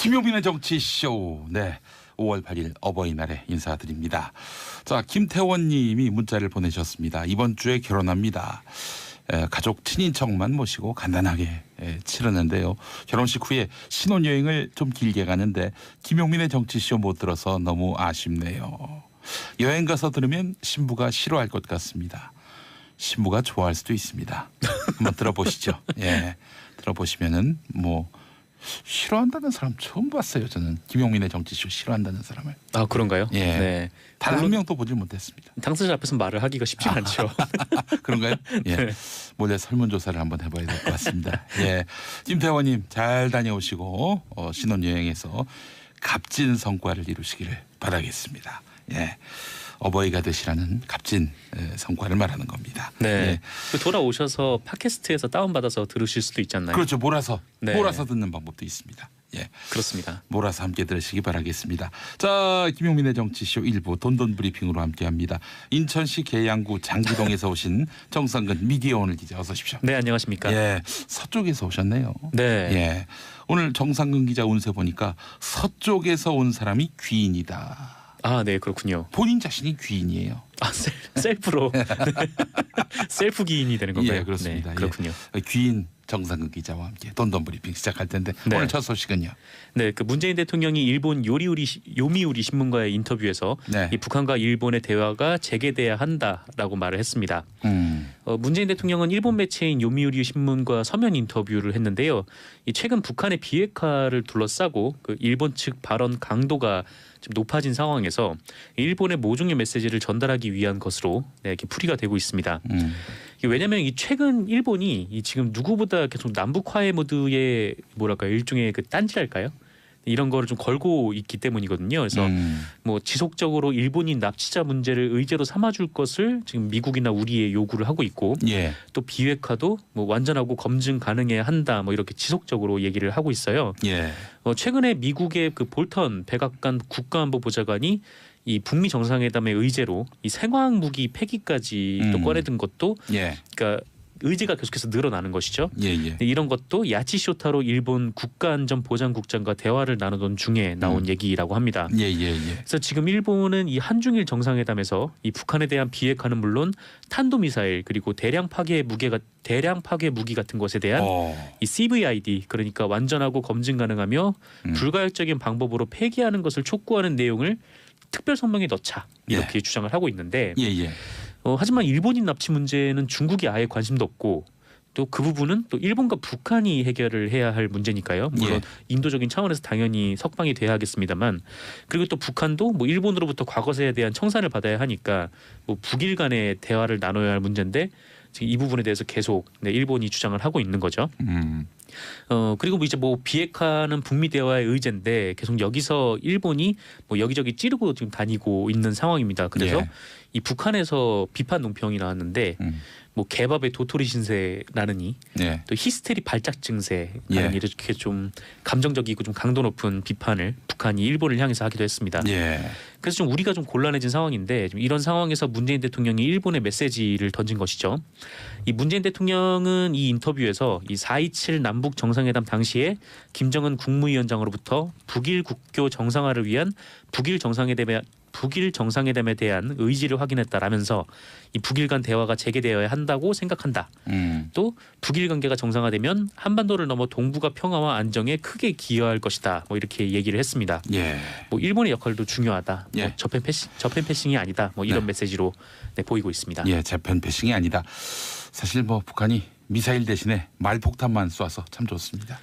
김용민의 정치쇼. 네, 5월 8일 어버이날에 인사드립니다. 자, 김태원님이 문자를 보내셨습니다. 이번 주에 결혼합니다. 가족 친인척만 모시고 간단하게 치르는데요. 결혼식 후에 신혼여행을 좀 길게 가는데 김용민의 정치쇼 못 들어서 너무 아쉽네요. 여행 가서 들으면 신부가 싫어할 것 같습니다. 신부가 좋아할 수도 있습니다. 한번 들어보시죠. 예, 들어보시면은 뭐 싫어한다는 사람 처음 봤어요. 저는 김용민의 정치쇼 싫어한다는 사람을. 아, 그런가요? 예. 네. 단 한 명도 보질 못했습니다. 당사자 앞에서 말을 하기가 쉽지 않죠. 그런가요? 예. 네. 몰래 설문조사를 한번 해봐야 될 것 같습니다. 예. 김태원님 잘 다녀오시고 신혼여행에서 값진 성과를 이루시기를 바라겠습니다. 예. 어버이가 되시라는 값진 성과를 말하는 겁니다. 네. 예. 그 돌아오셔서 팟캐스트에서 다운받아서 들으실 수도 있잖아요. 그렇죠. 몰아서 네. 듣는 방법도 있습니다. 예. 그렇습니다. 몰아서 함께 들으시기 바라겠습니다. 자, 김용민의 정치쇼 1부 돈돈 브리핑으로 함께합니다. 인천시 계양구 장기동에서 오신 정상근 미디어 오늘 기자 어서 오십시오. 네, 안녕하십니까? 예, 서쪽에서 오셨네요. 네. 예, 오늘 정상근 기자 운세 보니까 서쪽에서 온 사람이 귀인이다. 아, 네, 그렇군요. 본인 자신이 귀인이에요. 아, 셀프로 네. 셀프 기인이 되는 건가요? 예, 그렇습니다. 네, 그렇군요. 예. 귀인 정상근 기자와 함께 돈돈 브리핑 시작할 텐데 네. 오늘 첫 소식은요. 네, 그 문재인 대통령이 일본 요미우리 신문과의 인터뷰에서 네. 이 북한과 일본의 대화가 재개돼야 한다라고 말을 했습니다. 문재인 대통령은 일본 매체인 요미우리 신문과 서면 인터뷰를 했는데요. 이 최근 북한의 비핵화를 둘러싸고 그 일본 측 발언 강도가 좀 높아진 상황에서 일본의 모종의 메시지를 전달하기 위한 것으로 이렇게 풀이가 되고 있습니다. 왜냐하면 이 최근 일본이 이 지금 누구보다 계속 남북 화해 모드의 뭐랄까 일종의 그 딴지랄까요? 이런 거를 좀 걸고 있기 때문이거든요. 그래서 뭐 지속적으로 일본인 납치자 문제를 의제로 삼아줄 것을 지금 미국이나 우리에 요구를 하고 있고, 예. 또 비핵화도 뭐 완전하고 검증 가능해야 한다, 뭐 이렇게 지속적으로 얘기를 하고 있어요. 예. 최근에 미국의 그 볼턴 백악관 국가안보보좌관이 이 북미 정상회담의 의제로 이 생화학 무기 폐기까지 또 꺼내든 것도, 예. 그러니까 의제가 계속해서 늘어나는 것이죠. 예. 예. 이런 것도 야치쇼타로 일본 국가안전보장국장과 대화를 나누던 중에 나온 얘기라고 합니다. 예. 예. 예. 그래서 지금 일본은 이 한중일 정상회담에서 이 북한에 대한 비핵화는 물론 탄도미사일 그리고 대량 파괴 무기 같은 것에 대한 이 CVID, 그러니까 완전하고 검증 가능하며 불가역적인 방법으로 폐기하는 것을 촉구하는 내용을 특별 성명에 넣자, 이렇게 주장을 하고 있는데, 예. 예. 하지만 일본인 납치 문제는 중국이 아예 관심도 없고, 또 그 부분은 또 일본과 북한이 해결을 해야 할 문제니까요. 물론 인도적인 차원에서 당연히 석방이 돼야 하겠습니다만, 그리고 또 북한도 뭐 일본으로부터 과거사에 대한 청산을 받아야 하니까 뭐 북일 간의 대화를 나눠야 할 문제인데, 지금 이 부분에 대해서 계속 일본이 주장을 하고 있는 거죠. 그리고 뭐 이제 뭐 비핵화는 북미 대화의 의제인데 계속 여기서 일본이 뭐 여기저기 찌르고 지금 다니고 있는 상황입니다. 그래서 이 북한에서 비판 논평이 나왔는데, 뭐 개밥의 도토리 신세라느니, 또 히스테리 발작 증세라는 이렇게 좀 감정적이고 좀 강도 높은 비판을 북한이 일본을 향해서 하기도 했습니다. 그래서 좀 우리가 좀 곤란해진 상황인데, 좀 이런 상황에서 문재인 대통령이 일본에 메시지를 던진 것이죠. 이 문재인 대통령은 이 인터뷰에서 이 4.27 남북 정상회담 당시에 김정은 국무위원장으로부터 북일 국교 정상화를 위한 북일 정상회담에 대한 의지를 확인했다라면서 이 북일 간 대화가 재개되어야 한다고 생각한다. 또 북일 관계가 정상화되면 한반도를 넘어 동북아 평화와 안정에 크게 기여할 것이다. 뭐 이렇게 얘기를 했습니다. 뭐 일본의 역할도 중요하다. 뭐 저편 패싱이 아니다. 뭐 이런 메시지로 보이고 있습니다. 예, 재편 패싱이 아니다. 사실 뭐 북한이 미사일 대신에 말폭탄만 쏴서 참 좋습니다.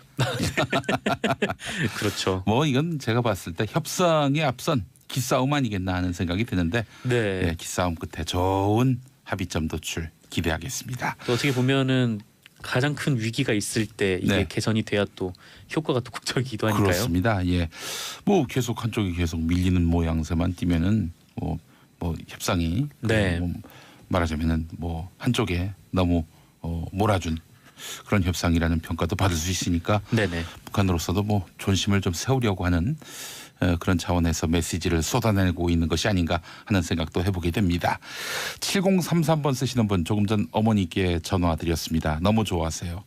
그렇죠. 뭐 이건 제가 봤을 때 협상에 앞선 기싸움 아니겠나 하는 생각이 드는데, 기싸움 끝에 좋은 합의점 도출 기대하겠습니다. 또 어떻게 보면은 가장 큰 위기가 있을 때 이게 개선이 돼야 또 효과가 또 극적이기도 하니까요. 그렇습니다. 예, 뭐 계속 한쪽이 계속 밀리는 모양새만 띄면은 뭐 협상이 뭐 말하자면은 뭐 한쪽에 너무 몰아준 그런 협상이라는 평가도 받을 수 있으니까, 북한으로서도 뭐 존심을 좀 세우려고 하는 그런 차원에서 메시지를 쏟아내고 있는 것이 아닌가 하는 생각도 해보게 됩니다. 7033번 쓰시는 분, 조금 전 어머니께 전화 드렸습니다. 너무 좋아하세요.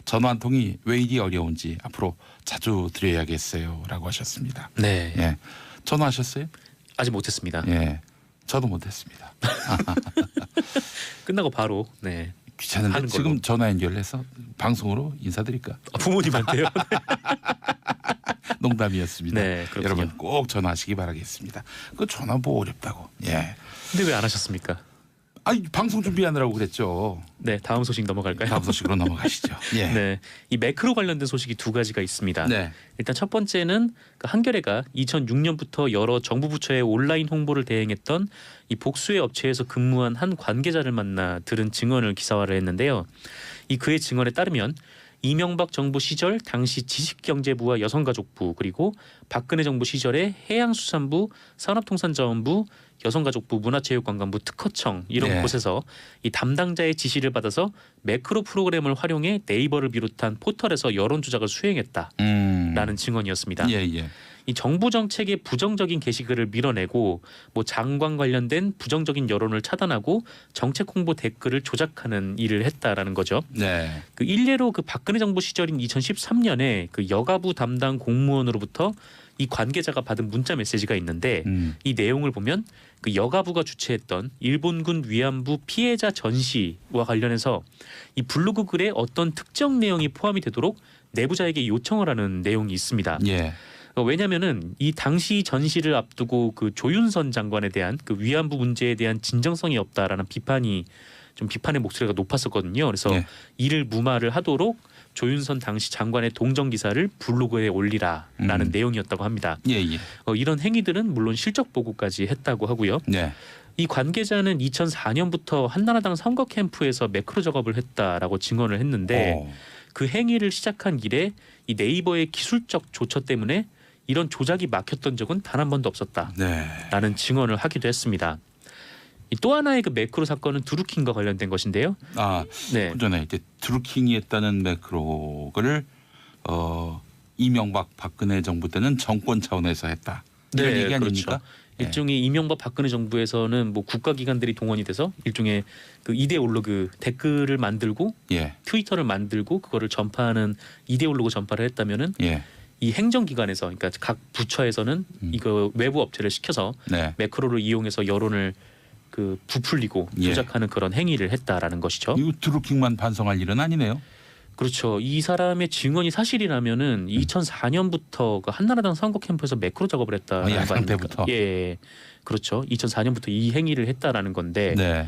전화 한 통이 왜 이리 어려운지 앞으로 자주 드려야겠어요라고 하셨습니다. 네. 예, 전화하셨어요? 아직 못했습니다. 예, 저도 못했습니다. 끝나고 바로 네. 귀찮은데 하는 지금 걸로. 전화 연결해서 방송으로 인사드릴까? 부모님한테요. 농담이었습니다. 네, 그렇군요. 여러분 꼭 전화하시기 바라겠습니다. 그 전화 뭐 어렵다고. 예. 근데 왜 안 하셨습니까? 아니 방송 준비하느라고 그랬죠. 네, 다음 소식 넘어갈까요? 다음 소식으로 넘어가시죠. 예. 네, 이 매크로 관련된 소식이 두 가지가 있습니다. 네. 일단 첫 번째는 그 한겨레가 2006년부터 여러 정부 부처의 온라인 홍보를 대행했던 이 복수의 업체에서 근무한 한 관계자를 만나 들은 증언을 기사화를 했는데요. 이 그의 증언에 따르면 이명박 정부 시절 당시 지식경제부와 여성가족부 그리고 박근혜 정부 시절에 해양수산부, 산업통상자원부, 여성가족부, 문화체육관광부, 특허청 이런 네. 곳에서 이 담당자의 지시를 받아서 매크로 프로그램을 활용해 네이버를 비롯한 포털에서 여론 조작을 수행했다라는 증언이었습니다. 예, 예. 이 정부 정책의 부정적인 게시글을 밀어내고 뭐 장관 관련된 부정적인 여론을 차단하고 정책 홍보 댓글을 조작하는 일을 했다라는 거죠. 네. 그 일례로 그 박근혜 정부 시절인 2013년에 그 여가부 담당 공무원으로부터 이 관계자가 받은 문자 메시지가 있는데 이 내용을 보면 그 여가부가 주최했던 일본군 위안부 피해자 전시와 관련해서 이 블로그 글에 어떤 특정 내용이 포함이 되도록 내부자에게 요청을 하는 내용이 있습니다. 예. 왜냐하면은 이 당시 전시를 앞두고 그 조윤선 장관에 대한 그 위안부 문제에 대한 진정성이 없다라는 비판의 목소리가 높았었거든요. 그래서 예. 이를 무마를 하도록 조윤선 당시 장관의 동정 기사를 블로그에 올리라라는 내용이었다고 합니다. 예, 예. 이런 행위들은 물론 실적 보고까지 했다고 하고요. 네. 이 관계자는 2004년부터 한나라당 선거 캠프에서 매크로 작업을 했다라고 증언을 했는데 오. 그 행위를 시작한 길에 이 네이버의 기술적 조처 때문에 이런 조작이 막혔던 적은 단 한 번도 없었다라는 네. 증언을 하기도 했습니다. 또 하나의 그 매크로 사건은 드루킹과 관련된 것인데요. 아, 네, 그 전에 이제 드루킹이 했다는 매크로를 이명박 박근혜 정부 때는 정권 차원에서 했다. 이런 네, 얘기 아닙니까? 그렇죠. 일종의 이명박 박근혜 정부에서는 뭐 국가기관들이 동원이 돼서 일종의 그 이데올로그 댓글을 만들고 예. 트위터를 만들고 그거를 전파하는 이데올로그 전파를 했다면은 예. 이 행정기관에서 그러니까 각 부처에서는 이거 외부 업체를 시켜서 네. 매크로를 이용해서 여론을 그 부풀리고 예. 조작하는 그런 행위를 했다라는 것이죠. 이거 드루킹만 반성할 일은 아니네요. 그렇죠. 이 사람의 증언이 사실이라면은 2004년부터 그 한나라당 선거 캠프에서 매크로 작업을 했다는 거 야당 아닙니까? 때부터. 예, 그렇죠. 2004년부터 이 행위를 했다라는 건데, 네.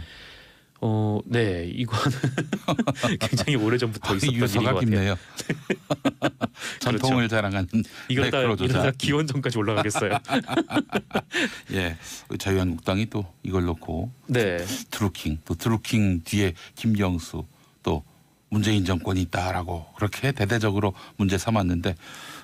네, 이거는 굉장히 오래 전부터 있었던 일인 것 유서가 같아요. 깊네요. 전통을 자랑하는 이러다 매크로 조작. 기원전까지 올라가겠어요. 예, 자유한국당이 또 이걸 놓고 네, 드루킹 또 드루킹 뒤에 김경수 또 문재인 정권이 있다라고 그렇게 대대적으로 문제 삼았는데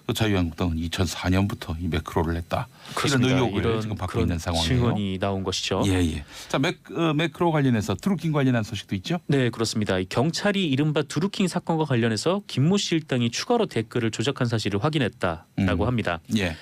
또 자유한국당은 2004년부터 이 매크로를 했다. 그렇습니다. 이런 의혹을 이런 지금 받고 그런 있는 상황이에요. 증언이 나온 것이죠. 예, 예. 자, 매크로 관련해서 드루킹 관련한 소식도 있죠? 네, 그렇습니다. 이 경찰이 이른바 드루킹 사건과 관련해서 김모 씨 일당이 추가로 댓글을 조작한 사실을 확인했다라고 합니다. 예.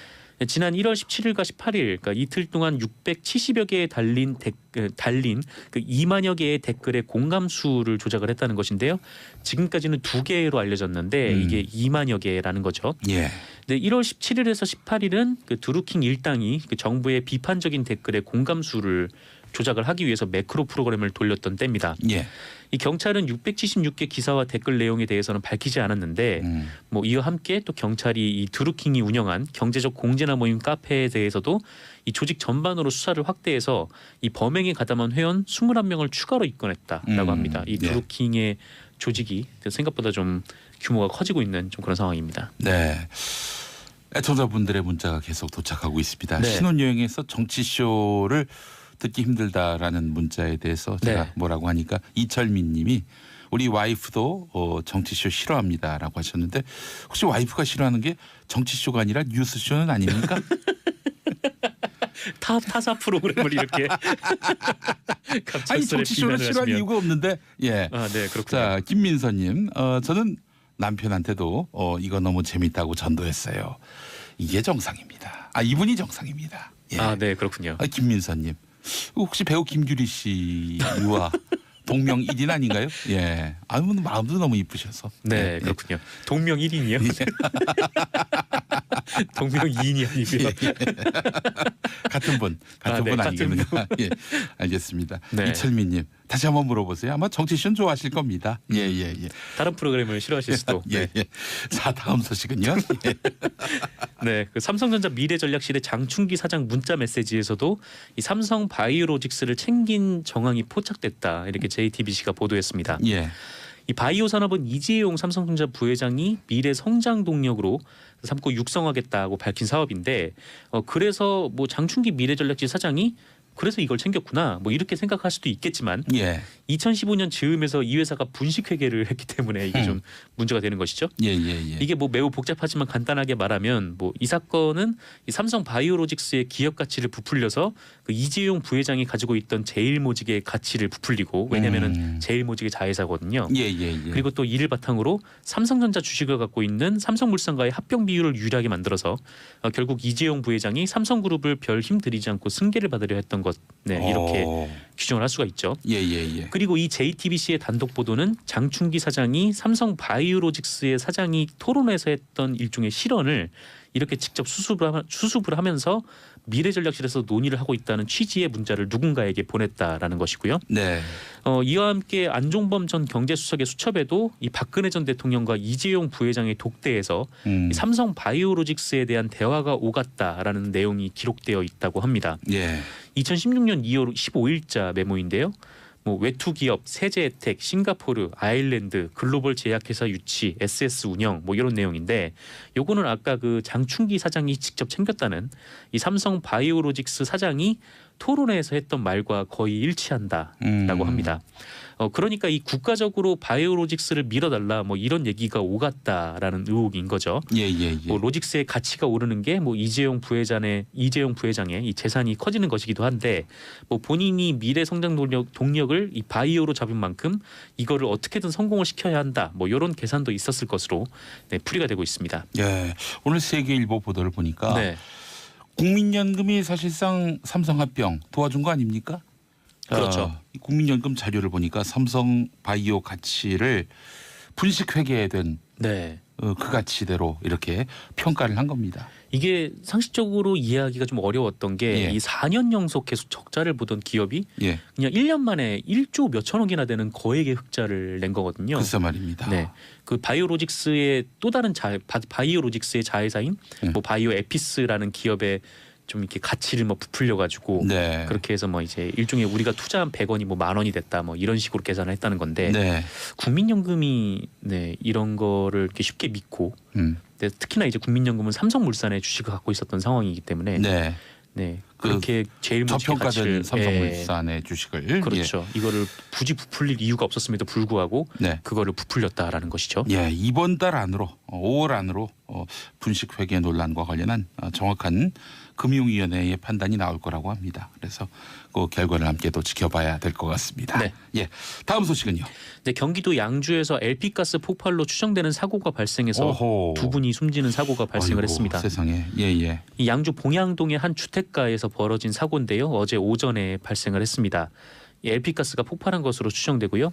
지난 1월 17일과 18일, 그러니까 이틀 동안 670여 개의 달린 그 2만여 개의 댓글의 공감 수를 조작을 했다는 것인데요. 지금까지는 2개로 알려졌는데 이게 2만여 개라는 거죠. 예. 근데 1월 17일에서 18일은 그 드루킹 일당이 그 정부의 비판적인 댓글의 공감 수를 조작을 하기 위해서 매크로 프로그램을 돌렸던 때입니다. 예. 이 경찰은 676개 기사와 댓글 내용에 대해서는 밝히지 않았는데 뭐 이와 함께 또 경찰이 이 드루킹이 운영한 경제적 공제나 모임 카페에 대해서도 이 조직 전반으로 수사를 확대해서 이 범행에 가담한 회원 21명을 추가로 입건했다라고 합니다. 이 드루킹의 조직이 생각보다 좀 규모가 커지고 있는 좀 그런 상황입니다. 네. 애청자분들의 문자가 계속 도착하고 있습니다. 네. 신혼여행에서 정치쇼를 듣기 힘들다라는 문자에 대해서 제가 네. 뭐라고 하니까 이철민 님이 우리 와이프도 정치쇼 싫어합니다라고 하셨는데 혹시 와이프가 싫어하는 게 정치쇼가 아니라 뉴스쇼는 아닙니까? 타사 프로그램을 이렇게 아니 갑작스레 정치쇼를 비난을 싫어할 하시면. 이유가 없는데 예. 아, 네, 그렇군요. 자 김민서님 저는 남편한테도 이거 너무 재밌다고 전도했어요. 이게 정상입니다. 이분이 정상입니다. 예. 아, 네, 그렇군요. 김민서님 혹시 배우 김규리 씨와 동명 1인 아닌가요? 예. 마음도 너무 이쁘셔서. 네, 그렇군요. 동명 1인이요. 동명 2인이 아니고요. 같은 분 네, 분 같은 아니겠는가? 예, 알겠습니다. 네. 이철민님 다시 한번 물어보세요. 아마 정치쇼 좋아하실 겁니다. 예. 다른 프로그램을 싫어하실 수도. 예. 자, 다음 소식은요. 예. 네, 그 삼성전자 미래전략실의 장충기 사장 문자 메시지에서도 이 삼성 바이오로직스를 챙긴 정황이 포착됐다. 이렇게 JTBC가 보도했습니다. 예. 이 바이오 산업은 이재용 삼성전자 부회장이 미래 성장 동력으로 삼고 육성하겠다고 밝힌 사업인데 그래서 뭐 장충기 미래전략실 사장이 그래서 이걸 챙겼구나 뭐 이렇게 생각할 수도 있겠지만 예. 2015년 즈음에서 이 회사가 분식 회계를 했기 때문에 이게 좀 문제가 되는 것이죠. 예. 이게 뭐 매우 복잡하지만 간단하게 말하면 뭐 이 사건은 이 삼성 바이오로직스의 기업 가치를 부풀려서 그 이재용 부회장이 가지고 있던 제일모직의 가치를 부풀리고 왜냐면은 제일모직의 자회사거든요. 예. 그리고 또 이를 바탕으로 삼성전자 주식을 갖고 있는 삼성물산과의 합병 비율을 유리하게 만들어서 결국 이재용 부회장이 삼성그룹을 별 힘 들이지 않고 승계를 받으려 했던 것, 네, 이렇게 규정을 할 수가 있죠. 예. 그리고 이 JTBC의 단독 보도는 장충기 사장이 삼성 바이오로직스의 사장이 토론회에서 했던 일종의 실언을 이렇게 직접 수습을 하면서 미래전략실에서 논의를 하고 있다는 취지의 문자를 누군가에게 보냈다라는 것이고요. 네. 이와 함께 안종범 전 경제수석의 수첩에도 이 박근혜 전 대통령과 이재용 부회장의 독대에서 이 삼성 바이오로직스에 대한 대화가 오갔다라는 내용이 기록되어 있다고 합니다. 예. 2016년 2월 15일자 메모인데요. 뭐 외투 기업, 세제 혜택, 싱가포르, 아일랜드, 글로벌 제약회사 유치, SS 운영 뭐 이런 내용인데 요거는 아까 그 장충기 사장이 직접 챙겼다는 이 삼성 바이오로직스 사장이 토론회에서 했던 말과 거의 일치한다라고 합니다. 그러니까 이 국가적으로 바이오로직스를 밀어달라 뭐 이런 얘기가 오갔다라는 의혹인 거죠. 예. 뭐 로직스의 가치가 오르는 게 뭐 이재용 부회장의 이 재산이 커지는 것이기도 한데 뭐 본인이 미래 성장 동력을 이 바이오로 잡은 만큼 이거를 어떻게든 성공을 시켜야 한다. 뭐 이런 계산도 있었을 것으로 풀이가 되고 있습니다. 예. 오늘 세계일보 보도를 보니까 네. 국민연금이 사실상 삼성합병 도와준 거 아닙니까? 그렇죠. 국민연금 자료를 보니까 삼성 바이오 가치를 분식 회계된 네. 그 가치대로 이렇게 평가를 한 겁니다. 이게 상식적으로 이해하기가 좀 어려웠던 게 이 4년 연속 계속 적자를 보던 기업이 그냥 1년 만에 1조 몇천억이나 되는 거액의 흑자를 낸 거거든요. 글쎄 말입니다. 네. 그 바이오로직스의 또 다른 바이오로직스의 자회사인 뭐 바이오 에피스라는 기업의 좀 이렇게 가치를 뭐 부풀려 가지고 그렇게 해서 뭐 이제 일종의 우리가 투자한 100원이 뭐 10,000원이 됐다 뭐 이런 식으로 계산을 했다는 건데 국민연금이 이런 거를 이렇게 쉽게 믿고 특히나 이제 국민연금은 삼성물산의 주식을 갖고 있었던 상황이기 때문에 그렇게 제일 저평가된 삼성물산의 주식을 그렇죠. 이거를 굳이 부풀릴 이유가 없었음에도 불구하고 그거를 부풀렸다라는 것이죠. 예, 이번 달 안으로 5월 안으로 분식 회계 논란과 관련한 정확한 금융위원회의 판단이 나올 거라고 합니다. 그래서 그 결과를 함께 또 지켜봐야 될 것 같습니다. 네. 예, 다음 소식은요. 네, 경기도 양주에서 LP가스 폭발로 추정되는 사고가 발생해서 두 분이 숨지는 사고가 발생을 했습니다. 세상에. 예. 이 양주 봉양동의 한 주택가에서 벌어진 사고인데요. 어제 오전에 발생을 했습니다. 이 LP가스가 폭발한 것으로 추정되고요.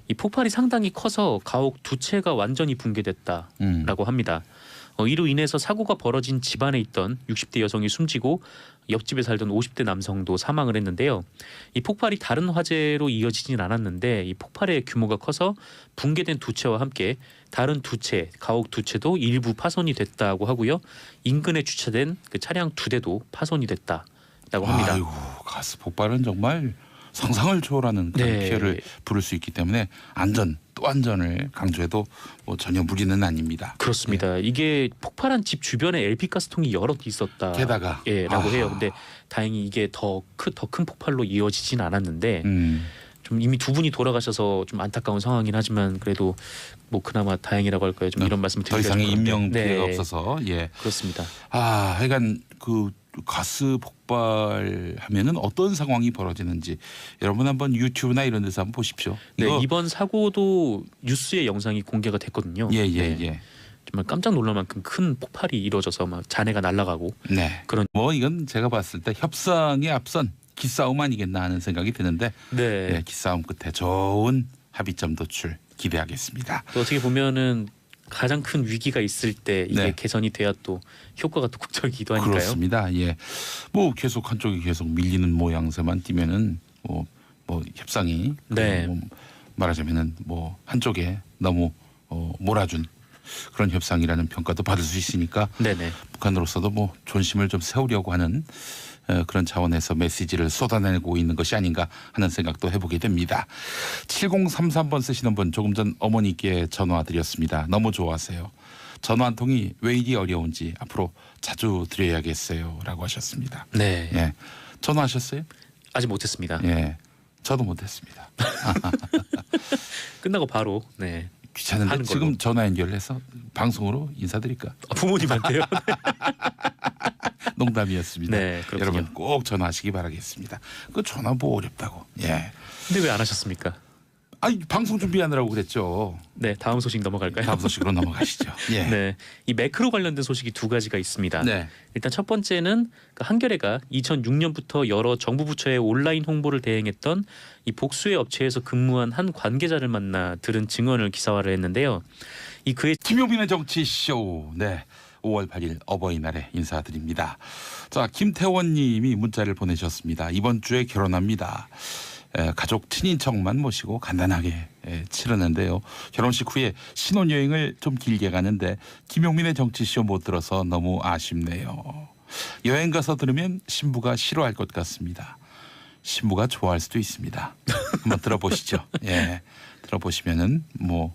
이 폭발이 상당히 커서 가옥 두 채가 완전히 붕괴됐다라고 합니다. 이로 인해서 사고가 벌어진 집안에 있던 60대 여성이 숨지고 옆집에 살던 50대 남성도 사망을 했는데요. 이 폭발이 다른 화재로 이어지진 않았는데 이 폭발의 규모가 커서 붕괴된 두 채와 함께 다른 두 채, 가옥 두 채도 일부 파손이 됐다고 하고요. 인근에 주차된 그 차량 두 대도 파손이 됐다라고 합니다. 아이고, 가스 폭발은 정말 상상을 초월하는 그런 피해를 부를 수 있기 때문에 안전을 강조해도 뭐 전혀 무리는 아닙니다. 그렇습니다. 이게 폭발한 집 주변에 LP가스통이 여러 있었다. 게다가 라고 해요. 근데 다행히 이게 더 큰 폭발로 이어지진 않았는데 좀 이미 두 분이 돌아가셔서 좀 안타까운 상황이긴 하지만 그래도 뭐 그나마 다행이라고 할까요? 좀 이런 말씀 드리기가 더 이상의 인명 피해가 없어서 그렇습니다. 하여간 그 가스 폭발하면은 어떤 상황이 벌어지는지 여러분 한번 유튜브나 이런 데서 한번 보십시오. 이번 사고도 뉴스의 영상이 공개가 됐거든요. 정말 깜짝 놀랄 만큼 큰 폭발이 이루어져서 막 잔해가 날아가고 그런 뭐 이건 제가 봤을 때 협상에 앞선 기싸움 아니겠나 하는 생각이 드는데 네. 예, 기싸움 끝에 좋은 합의점 도출 기대하겠습니다. 또 어떻게 보면은 가장 큰 위기가 있을 때 이게 네. 개선이 돼야 또 효과가 또 극적이기도 하니까요. 그렇습니다. 예, 뭐 계속 한쪽이 계속 밀리는 모양새만 띠면은 뭐 협상이 네. 뭐 말하자면은 뭐 한쪽에 너무 몰아준 그런 협상이라는 평가도 받을 수 있으니까 네네. 북한으로서도 뭐 존심을 좀 세우려고 하는 그런 차원에서 메시지를 쏟아내고 있는 것이 아닌가 하는 생각도 해보게 됩니다. 7033번 쓰시는 분 조금 전 어머니께 전화 드렸습니다. 너무 좋아하세요. 전화 한 통이 왜 이리 어려운지 앞으로 자주 드려야겠어요 라고 하셨습니다. 네. 예, 전화하셨어요? 아직 못했습니다. 예, 저도 못했습니다. 끝나고 바로 네. 귀찮은데 하는 지금 걸로. 전화 연결해서 방송으로 인사드릴까? 부모님한테요. 농담이었습니다. 네, 그렇군요. 여러분 꼭 전화하시기 바라겠습니다. 그 전화 뭐 어렵다고. 예. 근데 왜 안 하셨습니까? 아니 방송 준비하느라고 그랬죠. 네, 다음 소식 넘어갈까요? 다음 소식으로 넘어가시죠. 예. 네, 이 매크로 관련된 소식이 두 가지가 있습니다. 네. 일단 첫 번째는 그 한겨레가 2006년부터 여러 정부 부처의 온라인 홍보를 대행했던 이 복수의 업체에서 근무한 한 관계자를 만나 들은 증언을 기사화를 했는데요. 이 그의 김용민의 정치쇼. 네. 5월 8일 어버이날에 인사드립니다. 자, 김태원님이 문자를 보내셨습니다. 이번 주에 결혼합니다. 가족 친인척만 모시고 간단하게 치르는데요. 결혼식 후에 신혼여행을 좀 길게 가는데 김용민의 정치쇼 못 들어서 너무 아쉽네요. 여행 가서 들으면 신부가 싫어할 것 같습니다. 신부가 좋아할 수도 있습니다. 한번 들어보시죠. 예, 들어보시면은 뭐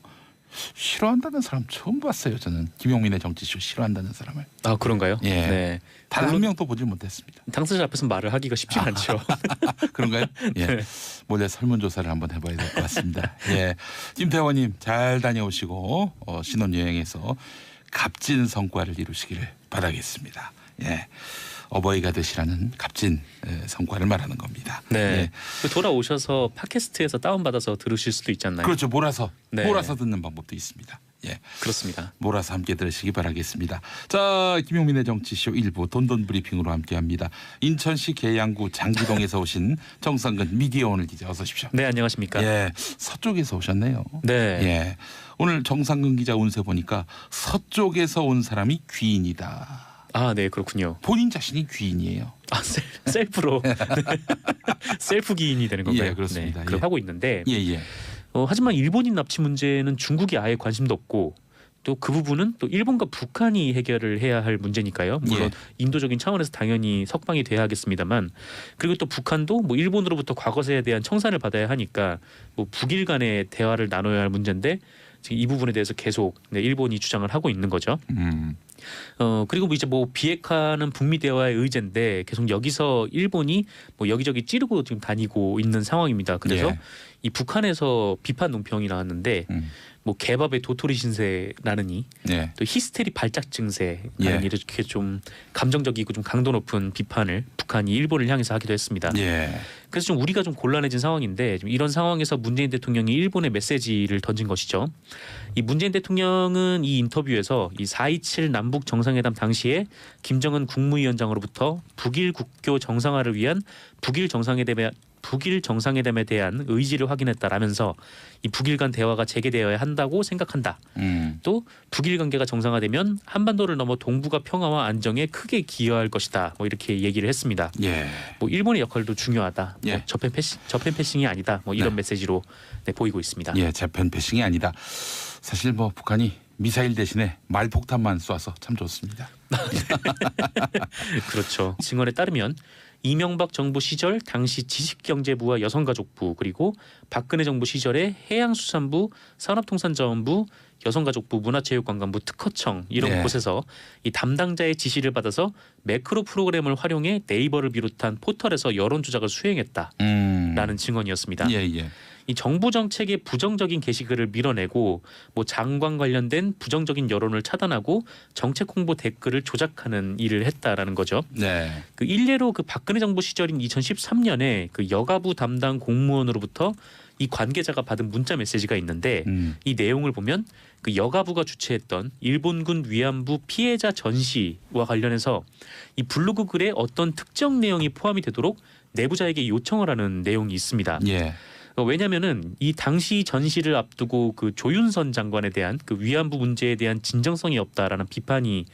싫어한다는 사람 처음 봤어요. 저는 김용민의 정치쇼 싫어한다는 사람을. 아 그런가요? 예. 네. 단 한 물론 명도 보질 못했습니다. 당사자 앞에서 말을 하기가 쉽지 않죠. 그런가요? 예. 네. 몰래 설문조사를 한번 해봐야 될 것 같습니다. 예. 김태원님 잘 다녀오시고 신혼여행에서 값진 성과를 이루시기를 바라겠습니다. 예. 어버이가 되시라는 값진 성과를 말하는 겁니다. 네. 예. 그 돌아오셔서 팟캐스트에서 다운받아서 들으실 수도 있지 않나요? 그렇죠. 몰아서 네. 몰아서 듣는 방법도 있습니다. 예. 그렇습니다. 몰아서 함께 들으시기 바라겠습니다. 자, 김용민의 정치쇼 1부 돈돈 브리핑으로 함께합니다. 인천시 계양구 장기동에서 오신 정상근 미디어 오늘 기자 어서 오십시오. 네, 안녕하십니까? 예, 서쪽에서 오셨네요. 네. 예, 오늘 정상근 기자 운세 보니까 서쪽에서 온 사람이 귀인이다. 아, 네, 그렇군요. 본인 자신이 귀인이에요. 아, 셀프로 네. 셀프 기인이 되는 건가요? 예, 그렇습니다. 네, 그렇게 예. 하고 있는데 예. 하지만 일본인 납치 문제는 중국이 아예 관심도 없고 또 그 부분은 또 일본과 북한이 해결을 해야 할 문제니까요. 물론 예. 인도적인 차원에서 당연히 석방이 돼야 하겠습니다만 그리고 또 북한도 뭐 일본으로부터 과거사에 대한 청산을 받아야 하니까 뭐 북일 간의 대화를 나눠야 할 문제인데 지금 이 부분에 대해서 계속 일본이 주장을 하고 있는 거죠. 그리고 뭐 이제 뭐 비핵화는 북미 대화의 의제인데 계속 여기서 일본이 뭐 여기저기 찌르고 지금 다니고 있는 상황입니다. 그래서 예. 이 북한에서 비판 논평이 나왔는데 뭐 개밥의 도토리 신세라느니 예. 또 히스테리 발작 증세라는 예. 이렇게 좀 감정적이고 좀 강도 높은 비판을 북한이 일본을 향해서 하기도 했습니다. 예. 그래서 좀 우리가 좀 곤란해진 상황인데 지금 이런 상황에서 문재인 대통령이 일본에 메시지를 던진 것이죠. 이 문재인 대통령은 이 인터뷰에서 이 4.27 남북 정상회담 당시에 김정은 국무위원장으로부터 북일 국교 정상화를 위한 북일 정상회담에 대한 의지를 확인했다라면서 이 북일 간 대화가 재개되어야 한다고 생각한다. 또 북일 관계가 정상화되면 한반도를 넘어 동북아 평화와 안정에 크게 기여할 것이다. 뭐 이렇게 얘기를 했습니다. 예. 뭐 일본의 역할도 중요하다. 예. 뭐 저편 패싱이 아니다. 뭐 이런 네. 메시지로 보이고 있습니다. 예, 재팬 패싱이 아니다. 사실 뭐 북한이 미사일 대신에 말폭탄만 쏴서 참 좋습니다. 그렇죠. 증언에 따르면 이명박 정부 시절 당시 지식경제부와 여성가족부 그리고 박근혜 정부 시절에 해양수산부, 산업통상자원부, 여성가족부, 문화체육관광부, 특허청 이런 네. 곳에서 이 담당자의 지시를 받아서 매크로 프로그램을 활용해 네이버를 비롯한 포털에서 여론 조작을 수행했다라는 증언이었습니다. 예. 이 정부 정책의 부정적인 게시글을 밀어내고 뭐 장관 관련된 부정적인 여론을 차단하고 정책 홍보 댓글을 조작하는 일을 했다라는 거죠. 네. 그 일례로 그 박근혜 정부 시절인 2013년에 그 여가부 담당 공무원으로부터 이 관계자가 받은 문자 메시지가 있는데 이 내용을 보면 그 여가부가 주최했던 일본군 위안부 피해자 전시와 관련해서 이 블로그 글에 어떤 특정 내용이 포함이 되도록 내부자에게 요청을 하는 내용이 있습니다. 예. 왜냐하면은 이 당시 전시를 앞두고 그 조윤선 장관에 대한 그 위안부 문제에 대한 진정성이 없다라는 비판의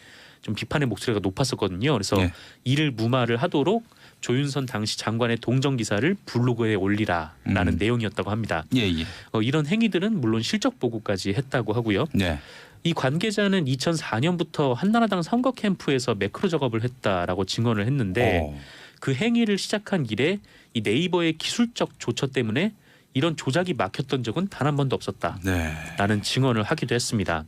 목소리가 높았었거든요. 그래서 예. 이를 무마를 하도록 조윤선 당시 장관의 동정 기사를 블로그에 올리라라는 내용이었다고 합니다. 예, 예. 이런 행위들은 물론 실적 보고까지 했다고 하고요. 네. 이 관계자는 2004년부터 한나라당 선거 캠프에서 매크로 작업을 했다라고 증언을 했는데 그 행위를 시작한 이래 이 네이버의 기술적 조처 때문에 이런 조작이 막혔던 적은 단 한 번도 없었다라는 네. 증언을 하기도 했습니다.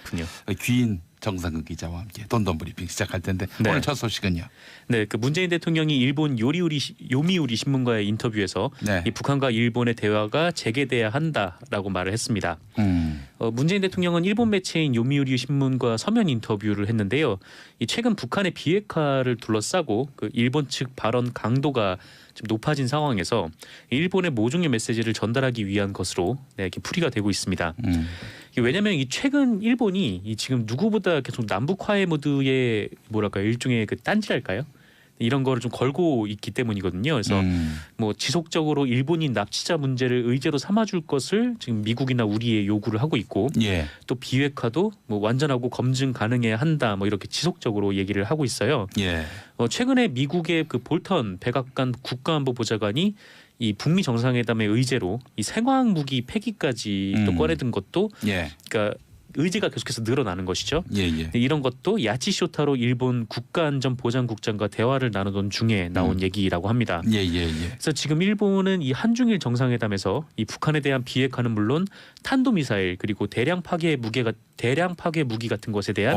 군요. 귀인 정상근 기자와 함께 돈돈 브리핑 시작할 텐데 네. 오늘 첫 소식은요. 네, 그 문재인 대통령이 일본 요미우리 신문과의 인터뷰에서 네. 이 북한과 일본의 대화가 재개돼야 한다라고 말을 했습니다. 문재인 대통령은 일본 매체인 요미우리 신문과 서면 인터뷰를 했는데요. 이 최근 북한의 비핵화를 둘러싸고 그 일본 측 발언 강도가 좀 높아진 상황에서 일본의 모종의 메시지를 전달하기 위한 것으로 이렇게 풀이가 되고 있습니다. 왜냐하면 이 최근 일본이 이 지금 누구보다 계속 남북 화해 모드의 뭐랄까 일종의 그 딴지랄까요? 이런 거를 좀 걸고 있기 때문이거든요. 그래서 뭐 지속적으로 일본인 납치자 문제를 의제로 삼아줄 것을 지금 미국이나 우리에 요구를 하고 있고 예. 또 비핵화도 뭐 완전하고 검증 가능해야 한다 뭐 이렇게 지속적으로 얘기를 하고 있어요. 예. 최근에 미국의 그 볼턴 백악관 국가안보보좌관이 이 북미 정상회담의 의제로 이 생화학 무기 폐기까지 또 꺼내든 것도 예. 그러니까 의제가 계속해서 늘어나는 것이죠. 예, 예. 이런 것도 야치쇼타로 일본 국가안전보장국장과 대화를 나누던 중에 나온 얘기라고 합니다. 예, 예, 예. 그래서 지금 일본은 이 한중일 정상회담에서 이 북한에 대한 비핵화는 물론 탄도미사일 그리고 대량 파괴 무기 같은 것에 대한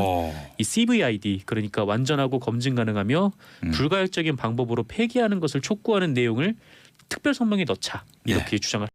이 CVID 그러니까 완전하고 검증 가능하며 불가역적인 방법으로 폐기하는 것을 촉구하는 내용을 특별 성명에 넣자 이렇게 주장을